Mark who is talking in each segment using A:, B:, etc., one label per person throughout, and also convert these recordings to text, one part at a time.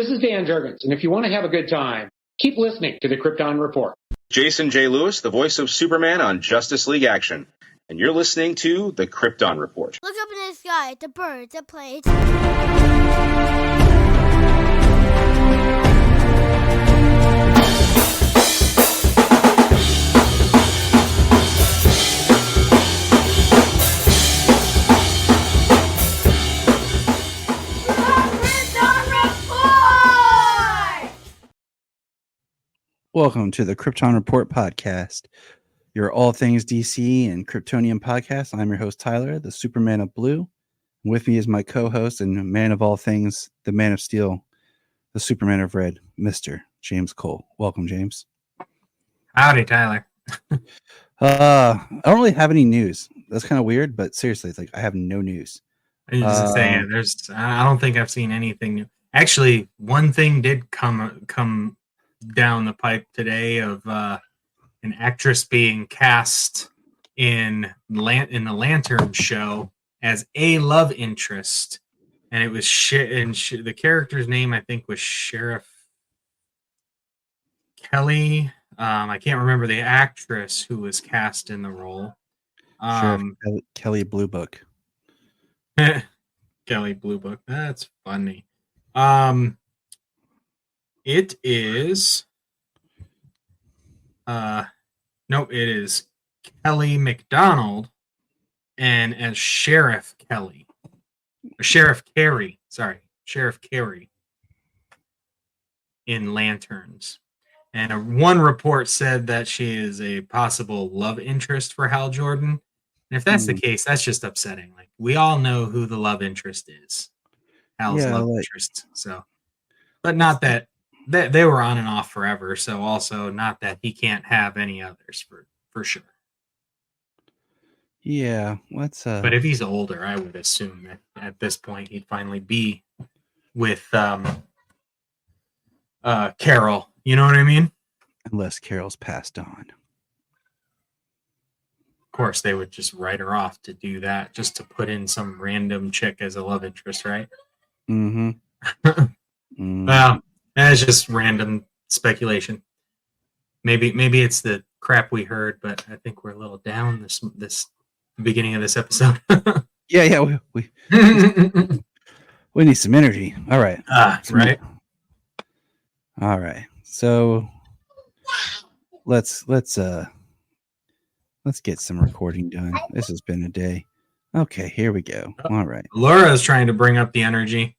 A: This is Dan Jurgens, and if you want to have a good time, keep listening to the Krypton Report.
B: Jason J. Lewis, the voice of Superman on Justice League Action. And you're listening to the Krypton Report.
C: Look up in the sky at the birds, the planes.
D: Welcome to the Krypton Report podcast, your all things DC and Kryptonian podcast. I'm your host, Tyler, the Superman of Blue. With me is my co-host and man of all things, the Man of Steel, the Superman of Red, Mr. James Cole. Welcome, James.
E: Howdy, Tyler.
D: I don't really have any news. That's kind of weird, but seriously, it's like I have no news.
E: I don't think I've seen anything new. Actually, one thing did come down the pipe today of an actress being cast in the Lantern show as a love interest, and it was the character's name I think was Sheriff Kelly. I can't remember the actress who was cast in the role.
D: Sheriff Kelly Blue Book.
E: Kelly Blue Book. That's funny. It is it is Kelly McDonald and as Sheriff Kelly. Sheriff Carey in Lanterns. And one report said that she is a possible love interest for Hal Jordan. And if that's the case, that's just upsetting. Like, we all know who the love interest is. Hal's love interest. So, but not that they were on and off forever. So also not that he can't have any others for sure.
D: Yeah,
E: But if he's older, I would assume that at this point he'd finally be with Carol. You know what I mean?
D: Unless Carol's passed on.
E: Of course, they would just write her off to do that, just to put in some random chick as a love interest, right?
D: Mm-hmm.
E: Well, that's just random speculation. Maybe it's the crap we heard, but I think we're a little down this beginning of this episode.
D: Yeah, we need some energy. All right.
E: Right.
D: All right. So let's get some recording done. This has been a day. Okay, here we go. All right.
E: Laura is trying to bring up the energy.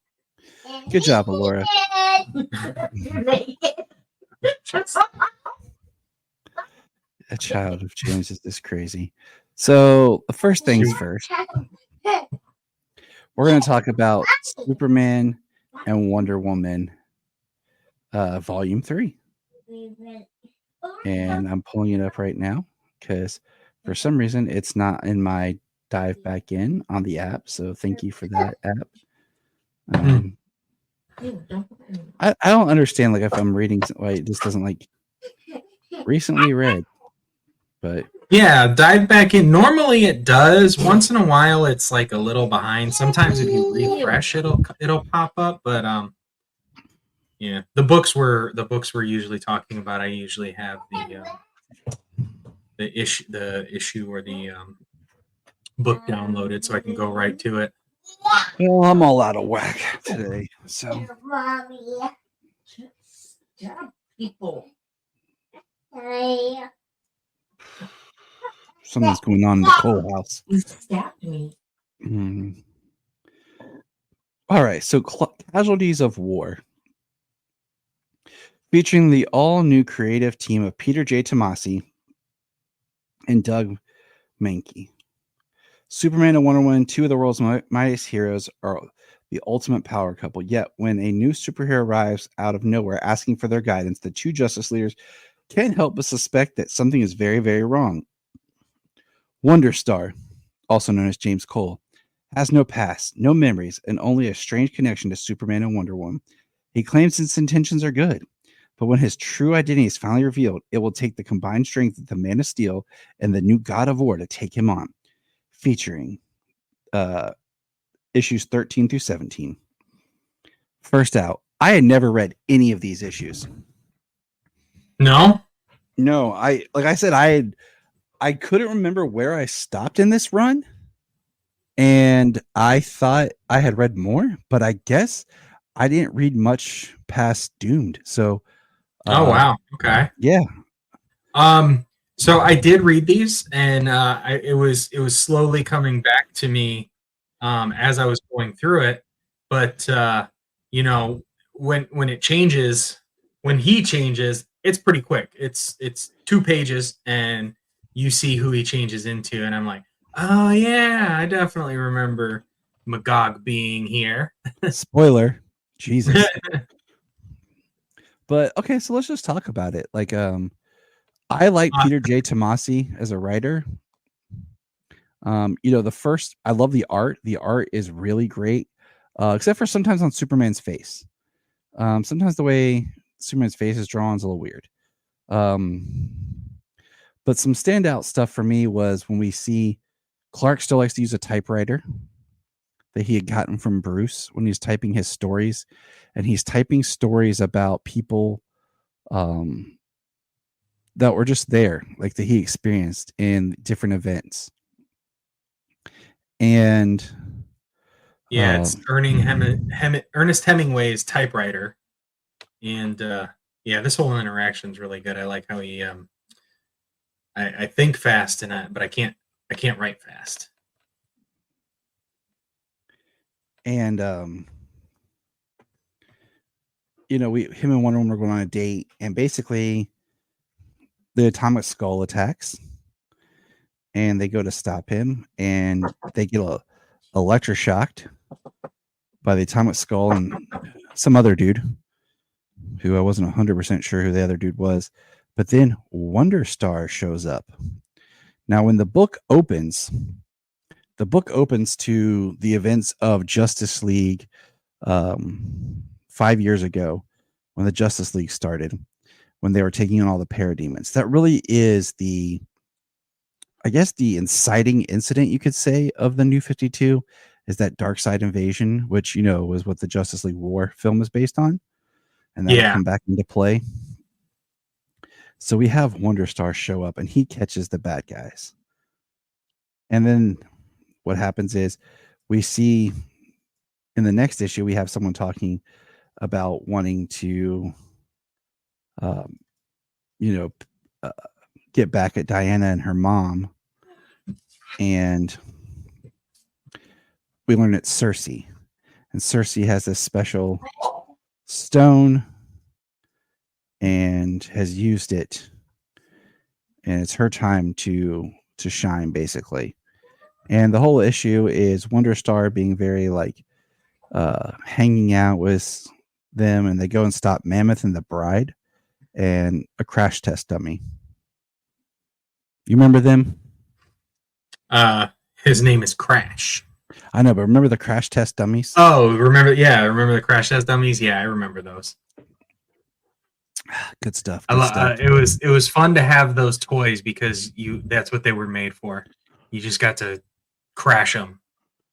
D: Good job, Laura. A child of James is this crazy. So the first things first, we're going to talk about Superman and Wonder Woman Volume 3. And I'm pulling it up right now because for some reason it's not in my dive back in on the app. So thank you for that app. I don't understand, like, if I'm reading, why it just doesn't, like, recently read. But
E: yeah, dive back in. Normally it does. Once in a while it's like a little behind. Sometimes if you refresh it'll pop up, but yeah, the books we're usually talking about, I usually have the issue or the book downloaded so I can go right to it.
D: well, I'm all out of whack today. So
C: People.
D: something's going on in the Cole house.
C: You stabbed me.
D: All right, so Casualties of War, featuring the all-new creative team of Peter J. Tomasi and Doug Mahnke. Superman and Wonder Woman, two of the world's mightiest heroes, are the ultimate power couple. Yet, when a new superhero arrives out of nowhere asking for their guidance, the two Justice leaders can't help but suspect that something is very, very wrong. Wonder Star, also known as James Cole, has no past, no memories, and only a strange connection to Superman and Wonder Woman. He claims his intentions are good, but when his true identity is finally revealed, it will take the combined strength of the Man of Steel and the new God of War to take him on. Featuring issues 13 through 17. First out, I had never read any of these issues.
E: No?
D: No, like I said, I couldn't remember where I stopped in this run, and I thought I had read more, but I guess I didn't read much past Doomed. So,
E: Oh wow. Okay.
D: yeah.
E: So I did read these, and it was slowly coming back to me as I was going through it. But you know, when it changes, when he changes, it's pretty quick. It's 2 pages, and you see who he changes into, and I'm like, oh yeah, I definitely remember Magog being here.
D: Spoiler, Jesus. But okay, so let's just talk about it. Like, I like Peter J. Tomasi as a writer. I love the art. The art is really great, except for sometimes on Superman's face. Sometimes the way Superman's face is drawn is a little weird. But some standout stuff for me was when we see Clark still likes to use a typewriter that he had gotten from Bruce when he's typing his stories, and he's typing stories about people that were just there, like that he experienced in different events. And
E: yeah, it's Ernest Hemingway's typewriter, and yeah, this whole interaction is really good. I like how he I think fast but I can't write fast.
D: And him and Wonder Woman were going on a date, and basically the atomic skull attacks, and they go to stop him, and they get electroshocked by the atomic skull and some other dude who I wasn't 100% sure who the other dude was. But then Wonder Star shows up. Now, when the book opens to the events of Justice League 5 years ago, when the Justice League started, when they were taking on all the parademons. That really is the inciting incident, you could say, of the New 52, is that Darkseid invasion, which, was what the Justice League War film is based on. And that'll come back into play. So we have Wonder Star show up, and he catches the bad guys. And then what happens is we see in the next issue, we have someone talking about wanting to, get back at Diana and her mom. And we learn it's Cersei. And Cersei has this special stone and has used it. And it's her time to shine, basically. And the whole issue is Wonder Star being very hanging out with them, and they go and stop Mammoth and the Bride and a crash test dummy. You remember them?
E: His name is Crash.
D: I know, but remember the crash test dummies?
E: Oh, remember the crash test dummies? Yeah, I remember those.
D: Good stuff.
E: It was fun to have those toys because that's what they were made for. You just got to crash them,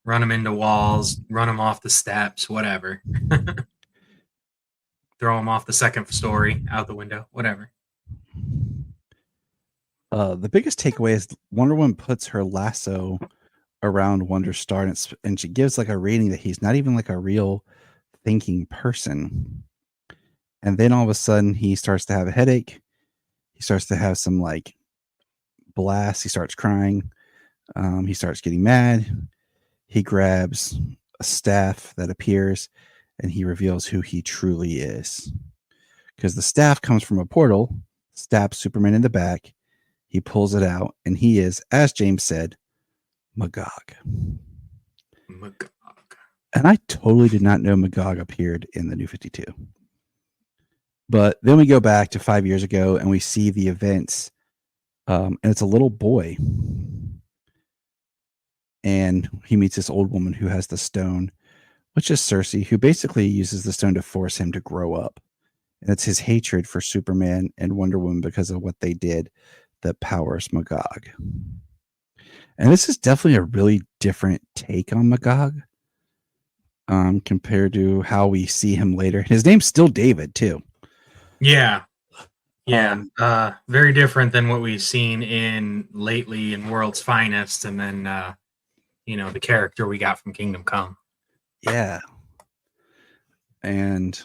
E: run them into walls, run them off the steps, whatever. Throw them off the second story, out the window, whatever.
D: The biggest takeaway is Wonder Woman puts her lasso around Wonder Star, and she gives a rating that he's not even a real thinking person. And then all of a sudden he starts to have a headache. He starts to have some blasts. He starts crying. He starts getting mad. He grabs a staff that appears, and he reveals who he truly is. Because the staff comes from a portal, stabs Superman in the back. He pulls it out, and he is, as James said, Magog. And I totally did not know Magog appeared in the New 52. But then we go back to 5 years ago, and we see the events, and it's a little boy. And he meets this old woman who has the stone, which is Cersei, who basically uses the stone to force him to grow up. And it's his hatred for Superman and Wonder Woman because of what they did that powers Magog. And this is definitely a really different take on Magog. compared to how we see him later. His name's still David too.
E: Yeah. Very different than what we've seen in lately in World's Finest, and then the character we got from Kingdom Come.
D: Yeah. And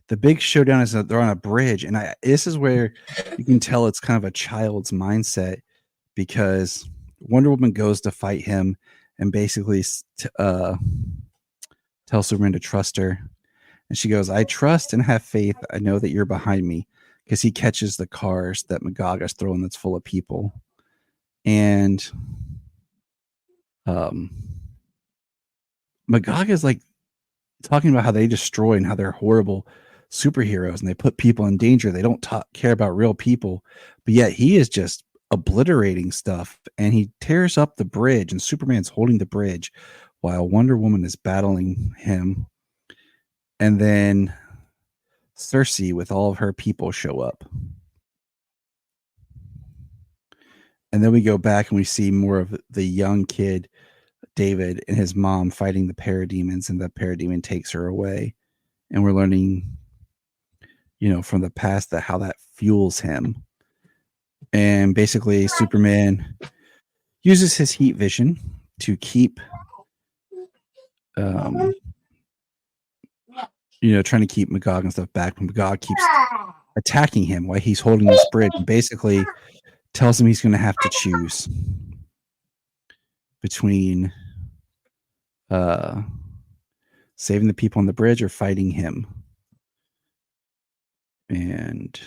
D: the big showdown is that they're on a bridge, and this is where you can tell it's kind of a child's mindset, because Wonder Woman goes to fight him and basically tells Superman to trust her. And she goes, "I trust and have faith. I know that you're behind me," because he catches the cars that Magog is throwing that's full of people. And Magog is like talking about how they destroy and how they're horrible superheroes and they put people in danger. They don't care about real people, but yet he is just obliterating stuff, and he tears up the bridge, and Superman's holding the bridge while Wonder Woman is battling him. And then Cersei with all of her people show up. And then we go back and we see more of the young kid, David, and his mom fighting the parademons, and the parademon takes her away. And we're learning, from the past that how that fuels him. And basically Superman uses his heat vision to keep trying to keep Magog and stuff back, but Magog keeps attacking him while he's holding this bridge, and basically tells him he's going to have to choose between saving the people on the bridge or fighting him. And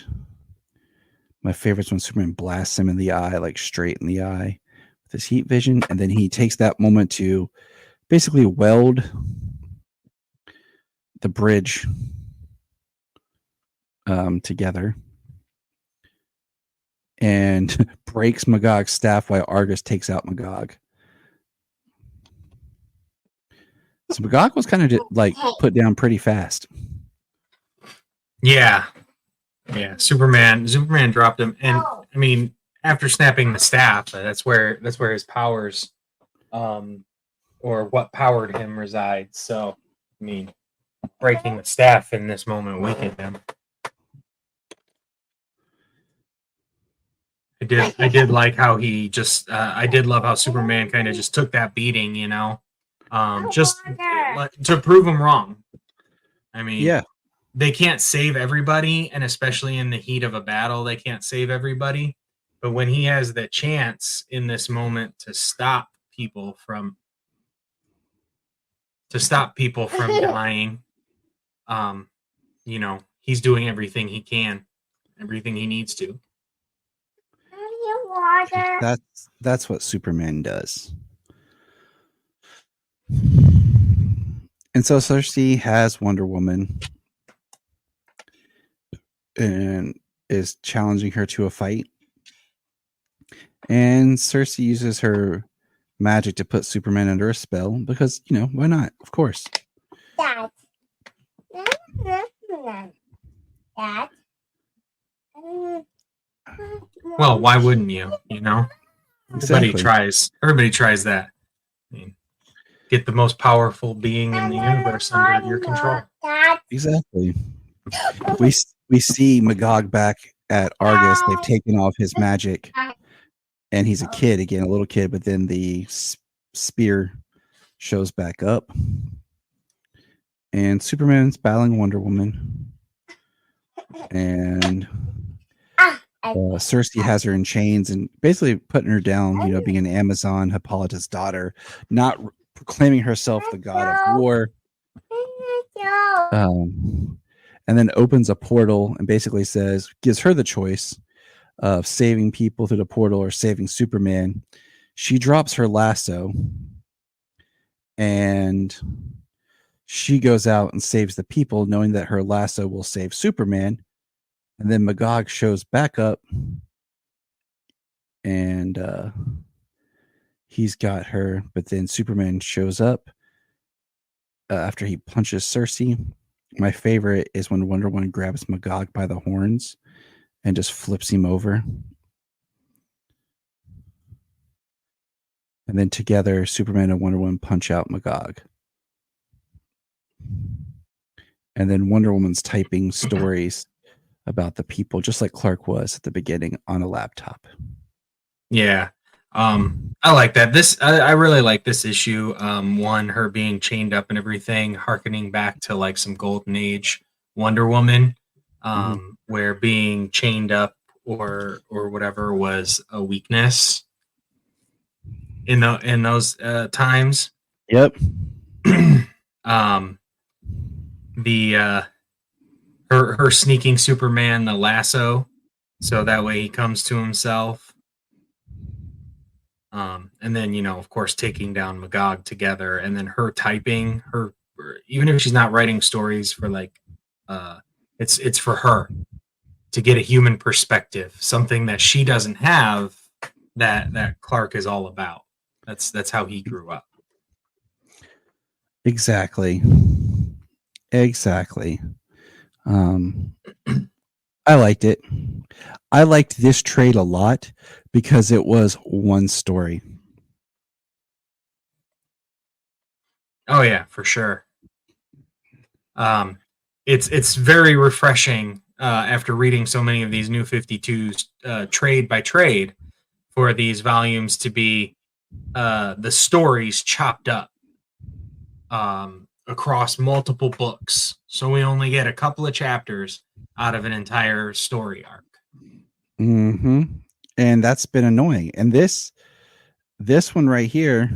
D: my favorite is when Superman blasts him in the eye, like straight in the eye with his heat vision, and then he takes that moment to basically weld the bridge together and breaks Magog's staff while Argus takes out Magog. So Magog was kind of like put down pretty fast.
E: Yeah. Superman dropped him, and I mean, after snapping the staff, that's where his powers, or what powered him resides. So, I mean, breaking the staff in this moment weakened him. I did like how he just. I did love how Superman kind of just took that beating, just to prove him wrong. I mean,
D: yeah,
E: they can't save everybody, and especially in the heat of a battle, they can't save everybody. But when he has the chance in this moment to stop people from dying, he's doing everything he can, everything he needs to.
D: That's what Superman does. And so Cersei has Wonder Woman and is challenging her to a fight. And Cersei uses her magic to put Superman under a spell because, why not? Of course.
C: Dad.
E: Well, why wouldn't you?
D: Exactly.
E: Everybody tries that. I mean, get the most powerful being in the universe under your control.
D: Exactly. We see Magog back at Argus. They've taken off his magic, and he's a kid again, a little kid. But then the spear shows back up, and Superman's battling Wonder Woman, and Cersei has her in chains and basically putting her down. Being an Amazon, Hippolyta's daughter, not proclaiming herself the god of war. And then opens a portal and basically gives her the choice of saving people through the portal or saving Superman. She drops her lasso and she goes out and saves the people, knowing that her lasso will save Superman. And then Magog shows back up and he's got her, but then Superman shows up after he punches Cersei. My favorite is when Wonder Woman grabs Magog by the horns and just flips him over. And then together, Superman and Wonder Woman punch out Magog. And then Wonder Woman's typing stories about the people, just like Clark was at the beginning on a laptop.
E: Yeah. I like that. I really like this issue. One, her being chained up and everything, harkening back to like some golden age Wonder Woman, where being chained up or whatever was a weakness in those times.
D: Yep.
E: The her sneaking Superman the lasso, so that way he comes to himself. And then, of course, taking down Magog together, and then her typing her, even if she's not writing stories for like, it's for her to get a human perspective, something that she doesn't have that Clark is all about. That's how he grew up.
D: Exactly. I liked it. I liked this trade a lot because it was one story.
E: Oh yeah, for sure. It's very refreshing after reading so many of these New 52s trade by trade for these volumes to be the stories chopped up across multiple books, so we only get a couple of chapters out of an entire story arc.
D: And that's been annoying. And this one right here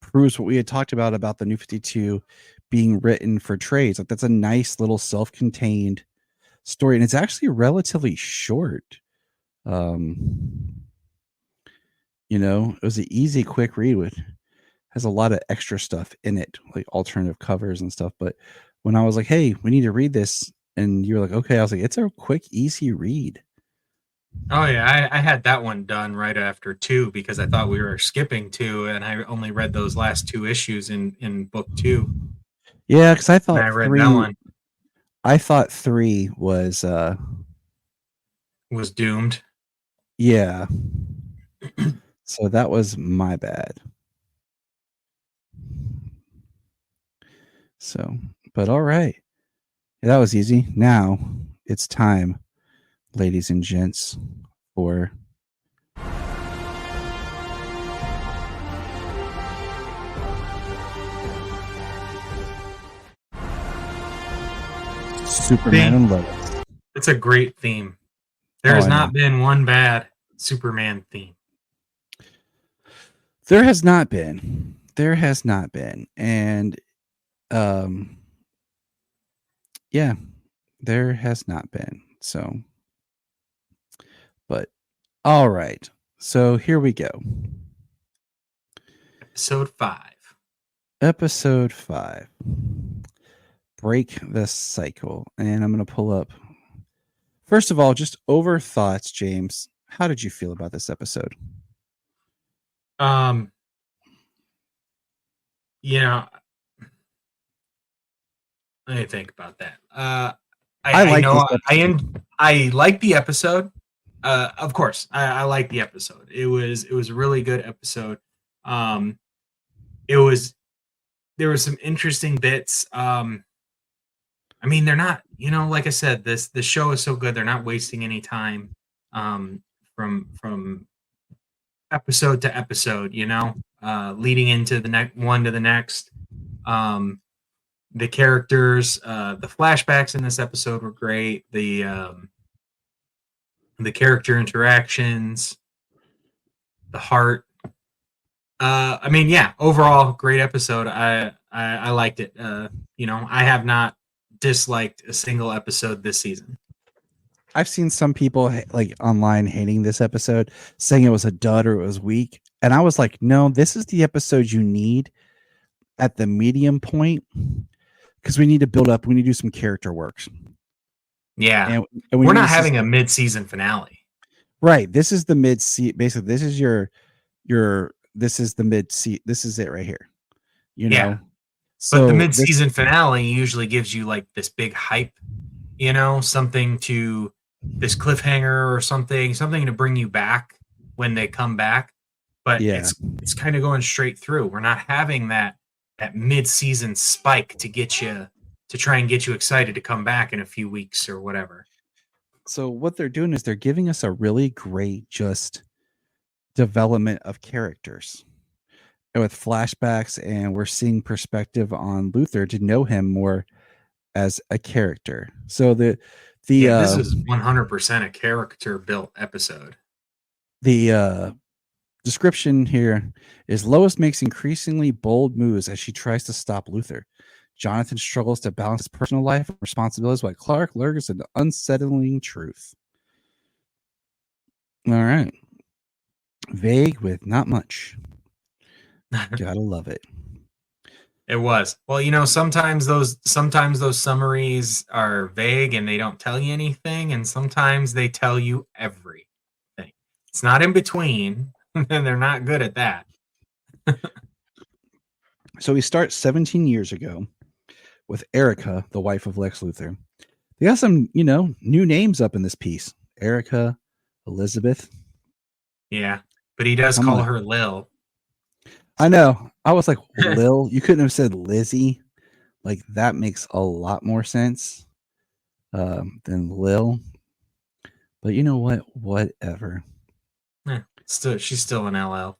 D: proves what we had talked about the New 52 being written for trades. Like, that's a nice little self-contained story, and it's actually relatively short. It was an easy, quick read with has a lot of extra stuff in it, like alternative covers and stuff. But when I was like, hey, we need to read this, and you were like, okay, I was like, it's a quick, easy read.
E: Oh yeah, I had that one done right after 2 because I thought we were skipping 2, and I only read those last 2 issues in book 2.
D: Yeah, because I thought
E: I read
D: 3.
E: that one.
D: I thought 3 was
E: doomed.
D: Yeah. So that was my bad. So, but all right. Yeah, that was easy. Now it's time, ladies and gents, for Superman and Lois.
E: It's a great theme. There has not been one bad Superman theme.
D: There has not been. And yeah, there has not been. So, but all right. So here we go. Episode 5. Break the cycle. And I'm going to pull up. First of all, just over thoughts, James. How did you feel about this episode?
E: Let me think about that. I like the episode. Of course, I like the episode. It was a really good episode. There were some interesting bits. They're not, like I said, the show is so good. They're not wasting any time from episode to episode, leading into the next one to the next. The characters, the flashbacks in this episode were great. The character interactions, the heart. Overall, great episode. I liked it. I have not disliked a single episode this season.
D: I've seen some people like online hating this episode, saying it was a dud or it was weak. And I was like, no, this is the episode you need at the medium point, because we need to build up. We need to do some character works.
E: Yeah. And we're not having a mid-season finale.
D: Right. This is the mid-season. Basically, this is this is the mid-season. This is it right here.
E: Yeah. So but the mid-season finale usually gives you like this big hype, something to this cliffhanger or something to bring you back when they come back. But it's kind of going straight through. We're not having that mid-season spike to try and get you excited to come back in a few weeks or whatever.
D: So what they're doing is they're giving us a really great just development of characters with flashbacks, and we're seeing perspective on Luther to know him more as a character. So this
E: is 100% a character built episode.
D: The description here is Lois makes increasingly bold moves as she tries to stop Luther. Jonathan struggles to balance his personal life and responsibilities while Clark lurks an unsettling truth. All right. Vague with not much. Gotta love it.
E: It was. Well, sometimes those summaries are vague and they don't tell you anything, and sometimes they tell you everything. It's not in between, and they're not good at that.
D: So we start 17 years ago with Erica, the wife of Lex Luthor. They got some, new names up in this piece. Erica, Elizabeth.
E: Yeah, but he does call her Lil.
D: I know. I was like, Lil? You couldn't have said Lizzie. Like, that makes a lot more sense than Lil. But you know what? Whatever.
E: She's still an LL.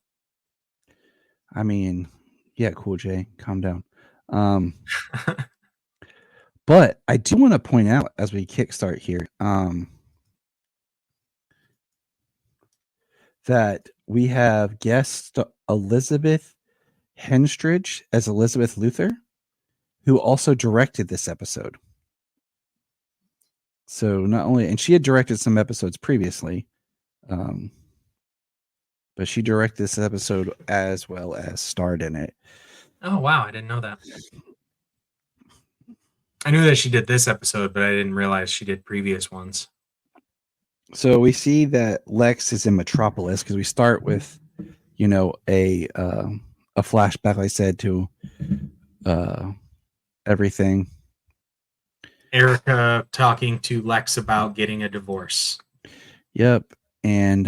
D: I mean, yeah, Cool J, calm down. But I do want to point out as we kickstart here that we have guest Elizabeth Henstridge as Elizabeth Luthor, who also directed this episode. So not only, and she had directed some episodes previously, but she directed this episode as well as starred in it.
E: Oh, wow. I didn't know that. I knew that she did this episode, but I didn't realize she did previous ones.
D: So we see that Lex is in Metropolis because we start with, a flashback, like I said, to everything.
E: Erica talking to Lex about getting a divorce.
D: Yep. And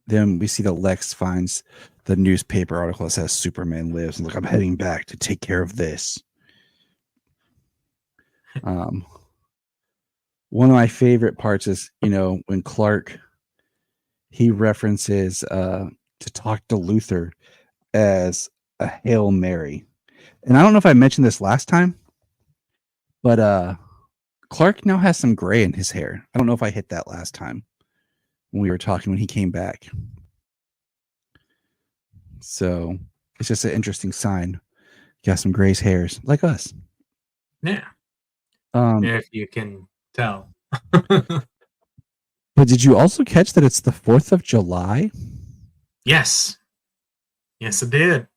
D: then we see that Lex finds the newspaper article that says Superman lives. And I'm heading back to take care of this. One of my favorite parts is, when Clark, he references to talk to Luther as a Hail Mary. And I don't know if I mentioned this last time, but Clark now has some gray in his hair. I don't know if I hit that last time when we were talking when he came back. So it's just an interesting sign. Got some gray hairs like us.
E: Yeah. If you can tell.
D: But did you also catch that it's the 4th of July?
E: Yes. Yes, it did.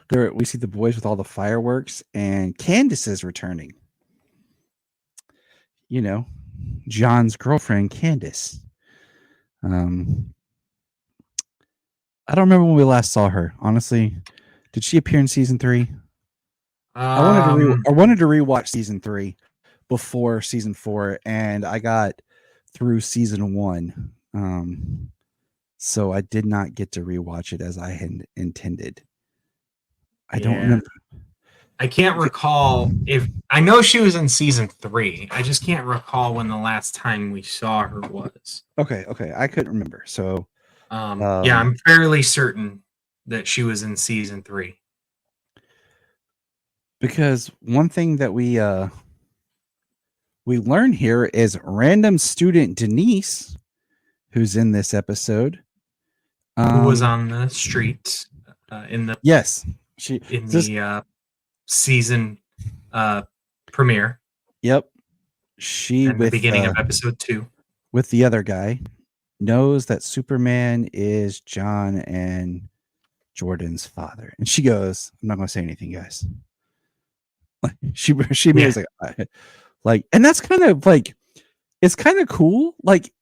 D: There, we see the boys with all the fireworks, and Candace is returning. John's girlfriend, Candace. I don't remember when we last saw her. Honestly, did she appear in season 3? I wanted to rewatch season 3 before season 4, and I got through season 1. So I did not get to rewatch it as I had intended. I don't remember.
E: I can't recall if I know she was in season 3. I just can't recall when the last time we saw her was.
D: Okay. I couldn't remember. So
E: I'm fairly certain that she was in season 3.
D: Because one thing that we learn here is random student Denise, who's in this episode,
E: who was on the street in the season premiere.
D: Yep, she
E: at the beginning of episode 2
D: with the other guy knows that Superman is John and Jordan's father, and she goes, "I'm not going to say anything, guys." She was like, and that's kind of like, it's kind of cool, like,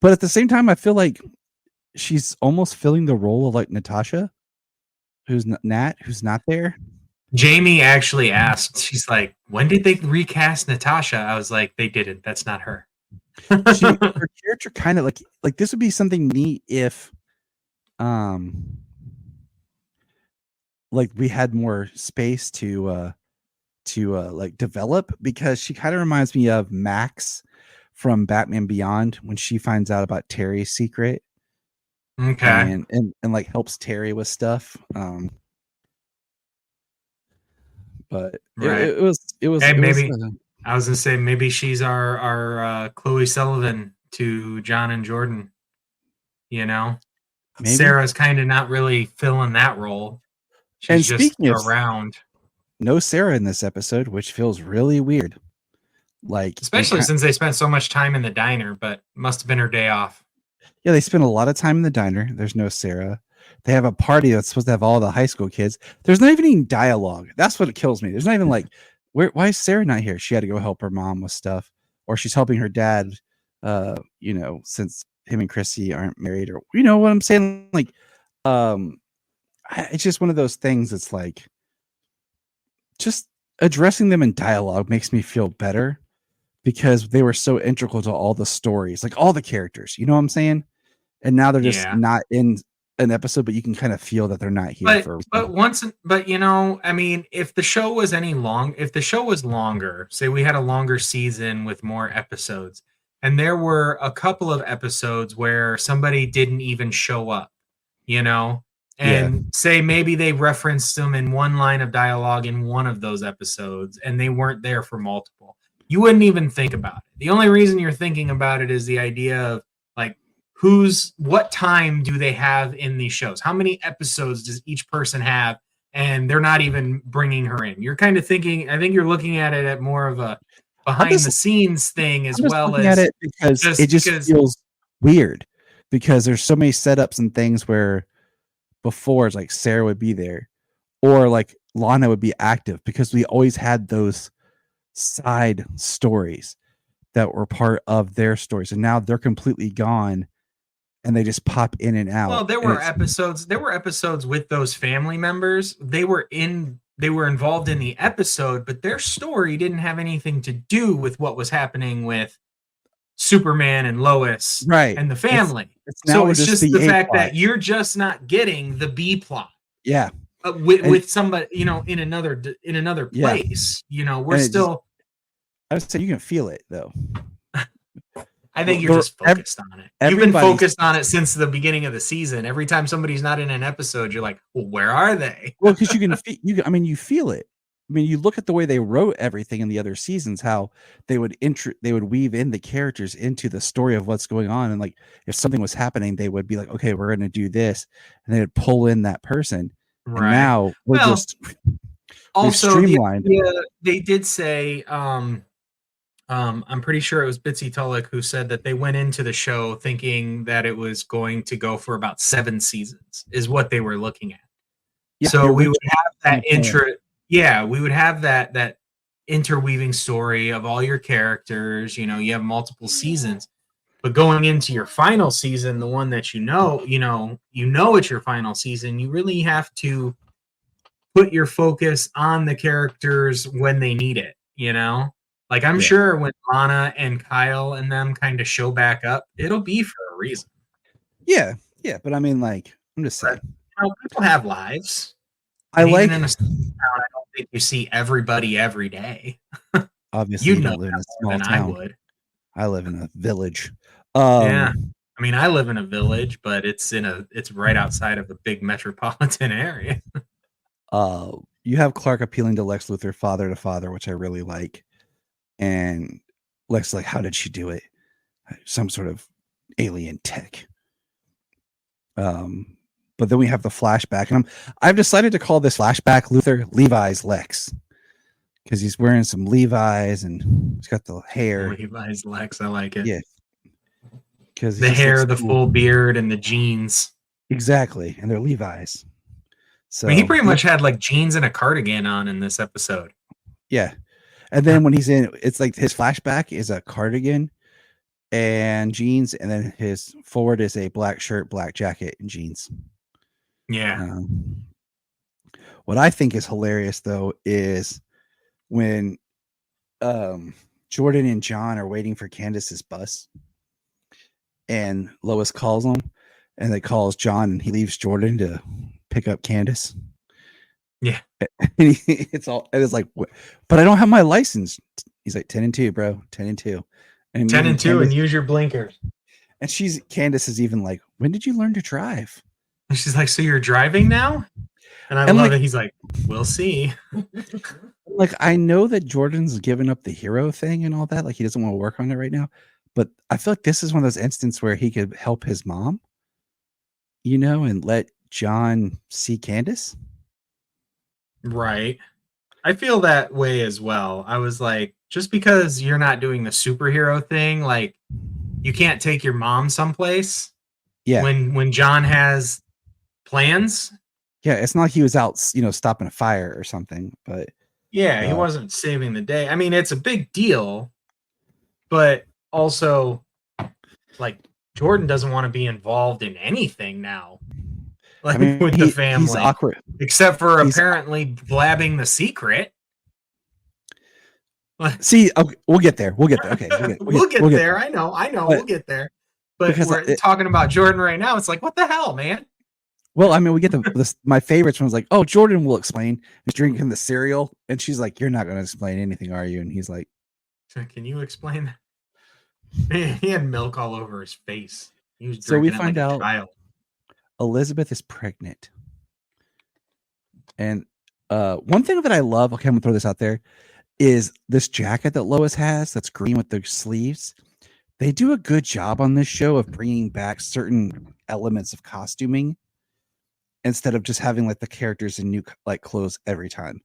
D: but at the same time, I feel like she's almost filling the role of like Natasha, who's not there.
E: Jamie actually asked, she's like, when did they recast Natasha? I was like, they didn't. That's not her.
D: Her character kind of like this would be something neat if like we had more space to like develop, because she kind of reminds me of Max from Batman Beyond when she finds out about Terry's secret
E: Okay.
D: and like helps Terry with stuff. But
E: Right.
D: it
E: Hey,
D: was
E: maybe I was gonna say maybe she's our Chloe Sullivan to John and Jordan. You know,
D: maybe.
E: Sarah's kind of not really filling that role. She's
D: And
E: just
D: speaking of,
E: around,
D: no Sarah in this episode, which feels really weird. Like
E: especially since they spent so much time in the diner. But must have been her day off.
D: yeah, they spend a lot of time in the diner. There's no Sarah. They have a party that's supposed to have all the high school kids. There's not even any dialogue. That's what kills me. There's not even like, why is Sarah not here? She had to go help her mom with stuff, or she's helping her dad. Since him and Chrissy aren't married, or you know what I'm saying? Like, it's just one of those things. It's like, just addressing them in dialogue makes me feel better, because they were so integral to all the stories, like all the characters. You know what I'm saying? And now they're just
E: Yeah.
D: not in an episode, but you can kind of feel that they're not here
E: But you know, I mean, if the show was longer, say we had a longer season with more episodes, and there were a couple of episodes where somebody didn't even show up, you know, and say maybe they referenced them in one line of dialogue in one of those episodes, and they weren't there for multiple, you wouldn't even think about it. The only reason you're thinking about it is the idea of like, what time do they have in these shows? How many episodes does each person have? And they're not even bringing her in. You're kind of thinking, I think you're looking at it at more of a behind the scenes thing, as
D: I'm just
E: well
D: looking
E: as
D: at it because it just feels weird, because there's so many setups and things where before it's like Sarah would be there, or like Lana would be active, because we always had those side stories that were part of their stories, and now they're completely gone, and they just pop in and out.
E: Well, there were episodes with those family members. They were involved in the episode, but their story didn't have anything to do with what was happening with Superman and Lois and the family. It's just the fact that you're just not getting the B plot.
D: Yeah.
E: With somebody, you know, in another place. You know, we're still.
D: I would say you can feel it though.
E: I think you're just focused on it. You've been focused on it since the beginning of the season. Every time somebody's not in an episode, you're like, well, where are they?
D: Well, because you feel it. I mean, you look at the way they wrote everything in the other seasons, how they would weave in the characters into the story of what's going on. And like, if something was happening, they would be like, okay, we're going to do this. And they would pull in that person. Right. And now we're
E: also
D: streamlined.
E: They did say, I'm pretty sure it was Bitsy Tulloch who said that they went into the show thinking that it was going to go for about 7 seasons, is what they were looking at. Yeah, so we would have that we would have that interweaving story of all your characters. You know, you have multiple seasons, but going into your final season, the one that you know it's your final season, you really have to put your focus on the characters when they need it, you know? Like, I'm sure when Lana and Kyle and them kind of show back up, it'll be for a reason.
D: Yeah, yeah. But I mean, like, I'm just saying.
E: You know, people have lives.
D: Even
E: in a small town, I don't think you see everybody every day.
D: Obviously, you don't live in a small town.
E: I would.
D: I live in a village.
E: Yeah. I mean, I live in a village, but it's right outside of a big metropolitan area.
D: You have Clark appealing to Lex Luthor father to father, which I really like. And Lex is like, how did she do it? Some sort of alien tech. But then we have the flashback, and I've decided to call this flashback Luthor Levi's Lex, because he's wearing some Levi's and he's got the hair.
E: Levi's Lex, I like it.
D: Yeah, because
E: the hair, the full beard, and the jeans.
D: Exactly, and they're Levi's. So
E: I mean, he pretty much had like jeans and a cardigan on in this episode.
D: Yeah. And then when he's in, it's like his flashback is a cardigan and jeans, and then his forward is a black shirt, black jacket, and jeans.
E: Yeah.
D: What I think is hilarious, though, is when Jordan and John are waiting for Candace's bus, and Lois calls him, and they calls John, and he leaves Jordan to pick up Candace.
E: Yeah.
D: And it's like, but I don't have my license. He's like 10-2, bro, 10-2, and
E: 10
D: even
E: and 2
D: Candace,
E: and use your blinkers.
D: and Candace is even like, when did you learn to drive?
E: And she's like, so you're driving now? And I
D: And
E: love
D: like,
E: it. He's like, we'll see.
D: like I know that Jordan's given up the hero thing and all that, like he doesn't want to work on it right now, but I feel like this is one of those instances where he could help his mom, and let John see Candace.
E: Right. I feel that way as well. I was like, just because you're not doing the superhero thing, like you can't take your mom someplace
D: Yeah.
E: when John has plans.
D: Yeah, it's not like he was out, stopping a fire or something, but
E: Yeah, he wasn't saving the day. I mean, it's a big deal, but also like Jordan doesn't want to be involved in anything now. Like with the family.
D: He's awkward.
E: Except for apparently blabbing the secret.
D: See, okay, we'll get there. Okay,
E: we'll get there. I know. We'll get there. But we're talking about Jordan right now. It's like, what the hell, man?
D: Well, I mean, we get my favorites one's like, oh, Jordan will explain. He's drinking the cereal, and she's like, you're not going to explain anything, are you? And he's like,
E: can you explain? He had milk all over his face. He was
D: so we
E: drinking
D: find
E: like
D: out
E: a child.
D: Elizabeth is pregnant. And one thing that I love, okay, I'm going to throw this out there, is this jacket that Lois has that's green with the sleeves. They do a good job on this show of bringing back certain elements of costuming instead of just having like the characters in new like clothes every time.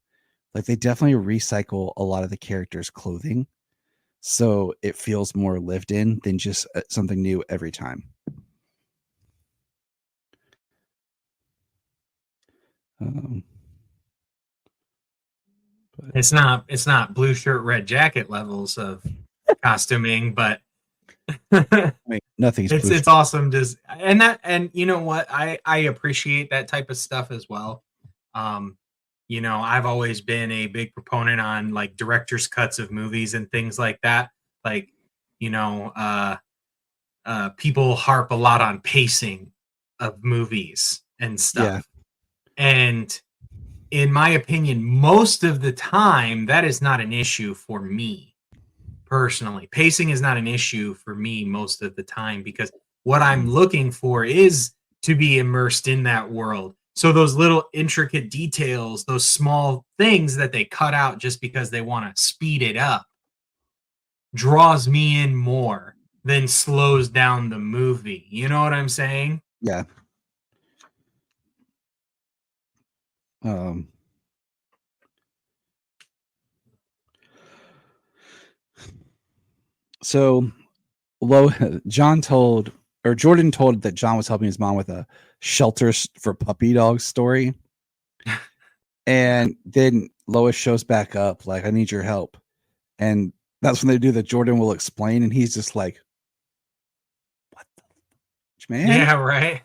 D: Like they definitely recycle a lot of the characters' clothing, so it feels more lived in than just something new every time.
E: It's not blue shirt, red jacket levels of costuming, but
D: I mean, nothing's
E: it's awesome. And you know what? I appreciate that type of stuff as well. I've always been a big proponent on like director's cuts of movies and things like that. Like, people harp a lot on pacing of movies and stuff.
D: Yeah.
E: And in my opinion, most of the time, that is not an issue for me personally. Pacing is not an issue for me most of the time because what I'm looking for is to be immersed in that world. So those little intricate details, those small things that they cut out just because they want to speed it up, draws me in more than slows down the movie. You know what I'm saying?
D: Yeah. So Jordan told that John was helping his mom with a shelter for puppy dogs story. And then Lois shows back up like, I need your help. And that's when they do the Jordan will explain. And he's just like, what the man?
E: Yeah, right.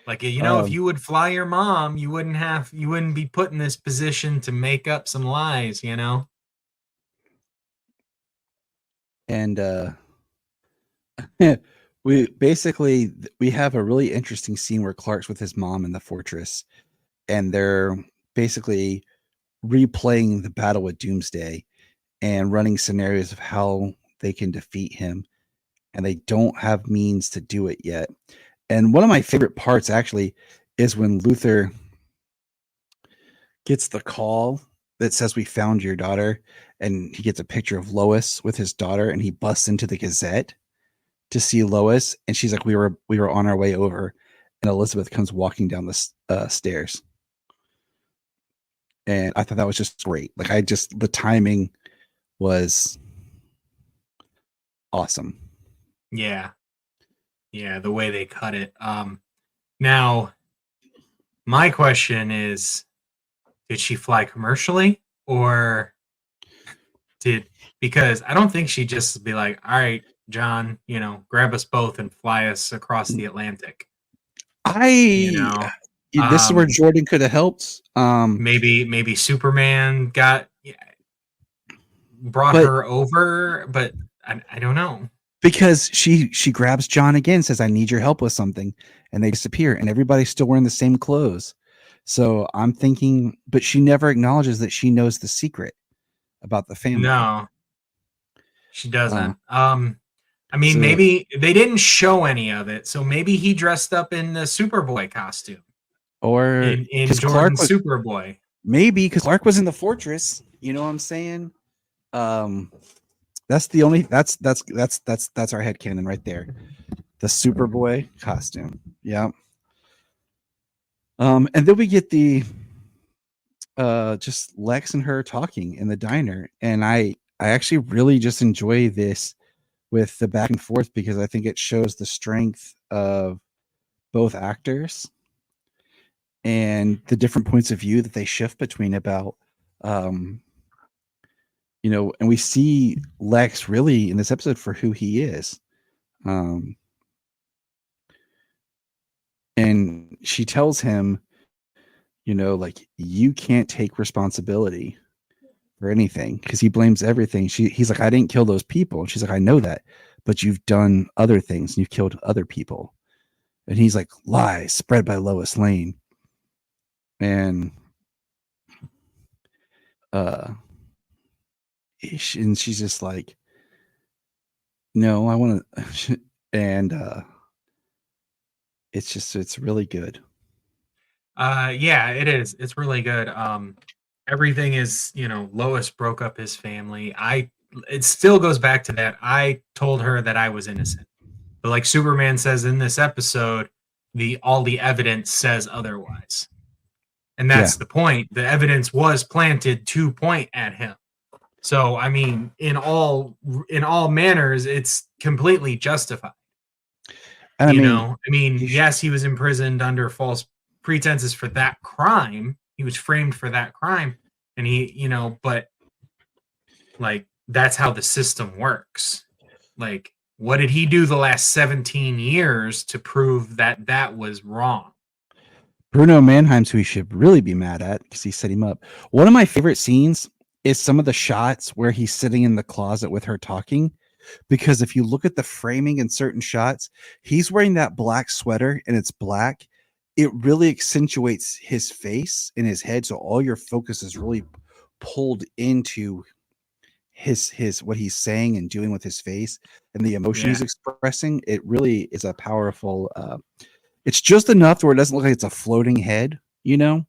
E: Like, if you would fly your mom, you wouldn't be put in this position to make up some lies,
D: And we have a really interesting scene where Clark's with his mom in the fortress, and they're basically replaying the battle with Doomsday and running scenarios of how they can defeat him, and they don't have means to do it yet. And one of my favorite parts actually is when Luther gets the call that says we found your daughter, and he gets a picture of Lois with his daughter, and he busts into the Gazette to see Lois, and she's like, we were on our way over, and Elizabeth comes walking down the stairs. And I thought that was just great. Like the timing was awesome.
E: Yeah. Yeah, the way they cut it. Now, my question is, did she fly commercially or because I don't think she'd just be like, all right, John, grab us both and fly us across the Atlantic.
D: This is where Jordan could have helped.
E: Maybe Superman brought her over, but I don't know.
D: Because she grabs John again, says, I need your help with something, and they disappear, and everybody's still wearing the same clothes. So I'm thinking, but she never acknowledges that she knows the secret about the family.
E: No, she doesn't. I mean,
D: so-
E: maybe they didn't show any of it, so maybe he dressed up in the Superboy costume
D: Or
E: in
D: 'cause Clark
E: Jordan's
D: was-
E: Superboy.
D: maybe because Clark was in the fortress. You know what I'm saying? That's the only that's our headcanon right there. The Superboy costume. Yeah. And then we get the just Lex and her talking in the diner, and I actually really just enjoy this with the back and forth because I think it shows the strength of both actors and the different points of view that they shift between about you know, and we see Lex really in this episode for who he is. And she tells him, you know, like, you can't take responsibility for anything because he blames everything. He's like, I didn't kill those people. And she's like, I know that, but you've done other things and you've killed other people. And he's like, lies spread by Lois Lane. And she's just like, no, I want to, and it's really good.
E: Yeah, it is. It's really good. Everything is, you know, Lois broke up his family. It still goes back to that. I told her that I was innocent. But like Superman says in this episode, all the evidence says otherwise. And that's the point. The evidence was planted to point at him. So I mean, in all manners, it's completely justified.
D: And
E: I mean, yes, he was imprisoned under false pretenses for that crime. He was framed for that crime, and but like that's how the system works. Like, what did he do the last 17 years to prove that was wrong?
D: Bruno Mannheim's who he should really be mad at because he set him up. One of my favorite scenes is some of the shots where he's sitting in the closet with her talking. Because if you look at the framing in certain shots, he's wearing that black sweater and it's black. It really accentuates his face and his head. So all your focus is really pulled into his what he's saying and doing with his face and the emotion he's expressing. It really is a powerful it's just enough where it doesn't look like it's a floating head, you know,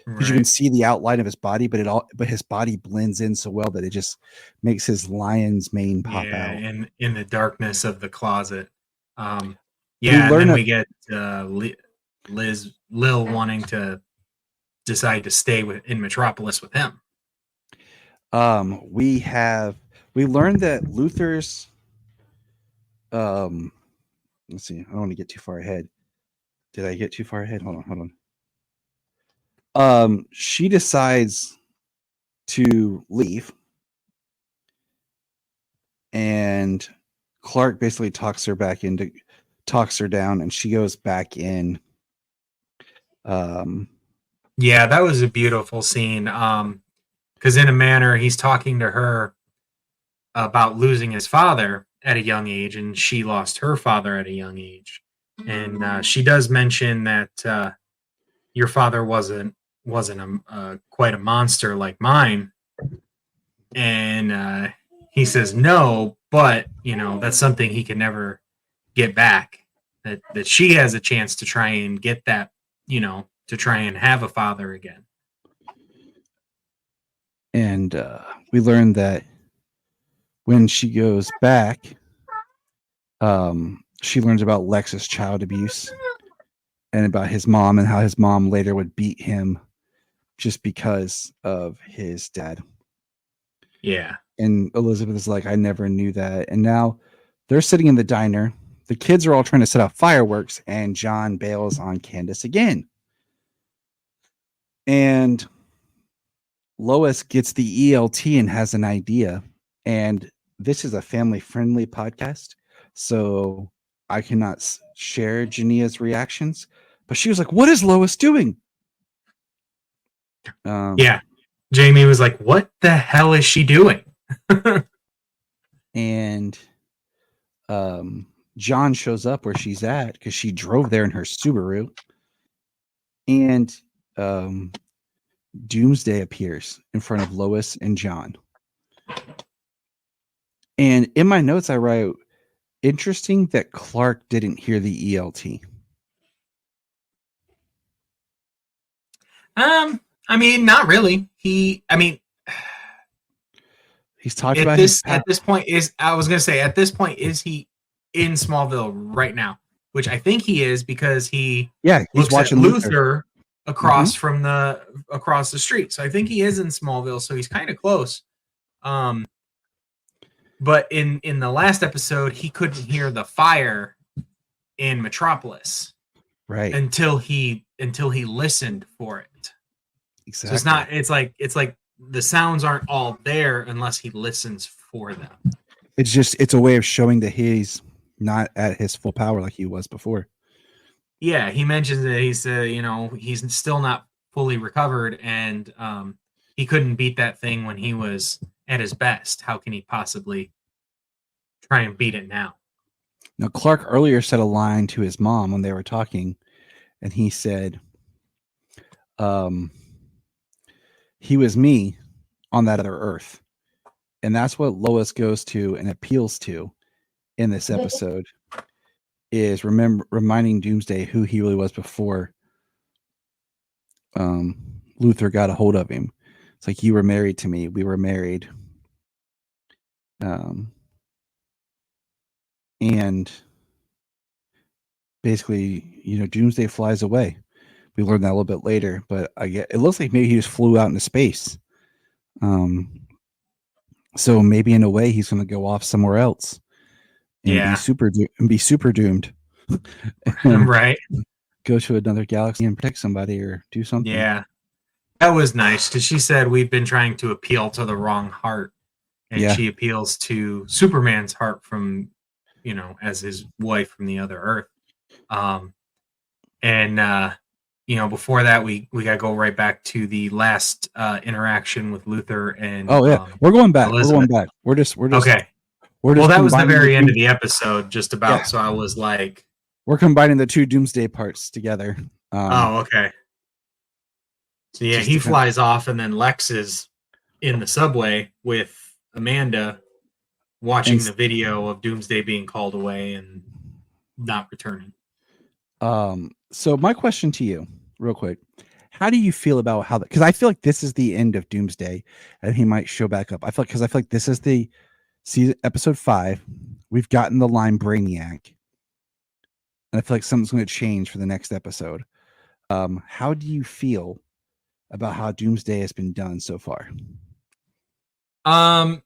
D: because you can see the outline of his body, but his body blends in so well that it just makes his lion's mane pop out
E: in the darkness of the closet. And then we get Lil wanting to decide to stay in Metropolis with him.
D: We learned that Luther's let's see, I don't want to get too far ahead. Did I get too far ahead? Hold on. She decides to leave, and Clark basically talks her down, and she goes back in.
E: Yeah, that was a beautiful scene. Because in a manner, he's talking to her about losing his father at a young age, and she lost her father at a young age. And she does mention that your father wasn't quite a monster like mine. And he says no, but that's something he can never get back. That she has a chance to try and get that, to try and have a father again.
D: And we learned that when she goes back, she learns about Lex's child abuse and about his mom and how his mom later would beat him just because of his dad.
E: Yeah.
D: And Elizabeth is like, I never knew that. And now they're sitting in the diner. The kids are all trying to set off fireworks, and John bails on Candace again. And Lois gets the ELT and has an idea. And this is a family-friendly podcast, so I cannot share Jania's reactions. But she was like, what is Lois doing?
E: Yeah. Jamie was like, what the hell is she doing?
D: And John shows up where she's at because she drove there in her Subaru. And Doomsday appears in front of Lois and John. And in my notes, I wrote, interesting that Clark didn't hear the ELT.
E: I mean, not really. He's
D: talked
E: at
D: about
E: this point is he in Smallville right now? Which I think he is, because he's looks watching at Luther across from across the street. So I think he is in Smallville. So he's kind of close. But in the last episode, he couldn't hear the fire in Metropolis,
D: right?
E: Until he listened for it.
D: Exactly.
E: So it's like the sounds aren't all there unless he listens for them.
D: It's a way of showing that he's not at his full power like he was before.
E: Yeah, he mentions that he's he's still not fully recovered, and he couldn't beat that thing when he was at his best. How can he possibly try and beat it now?
D: Now, Clark earlier said a line to his mom when they were talking, and he said, he was me on that other Earth. And that's what Lois goes to and appeals to in this episode, is reminding Doomsday who he really was before Luther got a hold of him. It's like, you were married to me. We were married. And basically, Doomsday flies away. We learned that a little bit later, but it looks like maybe he just flew out into space. So maybe in a way he's going to go off somewhere else and be super doomed.
E: Right.
D: Go to another galaxy and protect somebody or do something.
E: Yeah. That was nice, because she said we've been trying to appeal to the wrong heart. And she appeals to Superman's heart from, as his wife from the other Earth. Before that, we got to go right back to the last interaction with Luther and.
D: Oh yeah, we're going back.
E: Elizabeth.
D: We're going back. We're just
E: okay. Well, that was the very end of the episode, just about. Yeah. So I was like,
D: we're combining the two Doomsday parts together.
E: Okay. So yeah, he flies off, and then Lex is in the subway with Amanda, watching the video of Doomsday being called away and not returning.
D: So my question to you, real quick, how do you feel about because I feel like this is the end of Doomsday, and he might show back up. I feel like this is the season, episode 5. We've gotten the line Brainiac, and I feel like something's going to change for the next episode. How do you feel about how Doomsday has been done so far?
E: So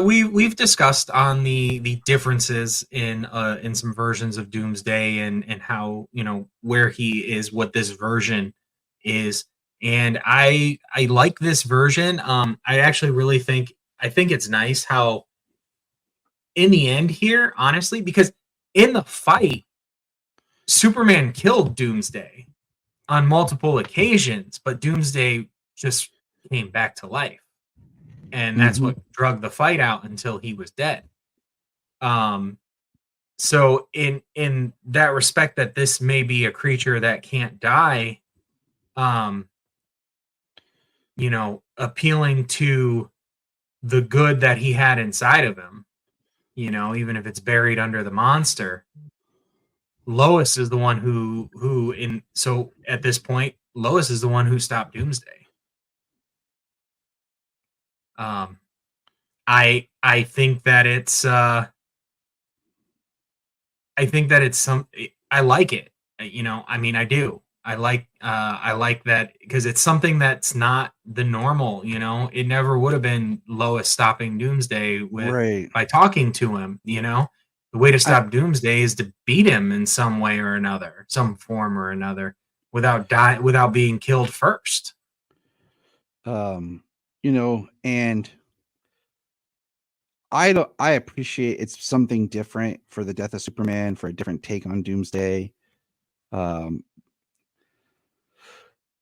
E: we've discussed on the differences in some versions of Doomsday and how, where he is, what this version is. And I like this version. I actually really think it's nice how in the end here, honestly, because in the fight, Superman killed Doomsday on multiple occasions, but Doomsday just came back to life. And that's what drug the fight out until he was dead. So in that respect, that this may be a creature that can't die, appealing to the good that he had inside of him, even if it's buried under the monster. Lois is the one so at this point, Lois is the one who stopped Doomsday. I think that it's I like it. I do. I like that because it's something that's not the normal, It never would have been Lois stopping Doomsday by talking to him, The way to stop Doomsday is to beat him in some way or another, some form or another, without being killed first.
D: And I appreciate it's something different for the death of Superman, for a different take on Doomsday. I'm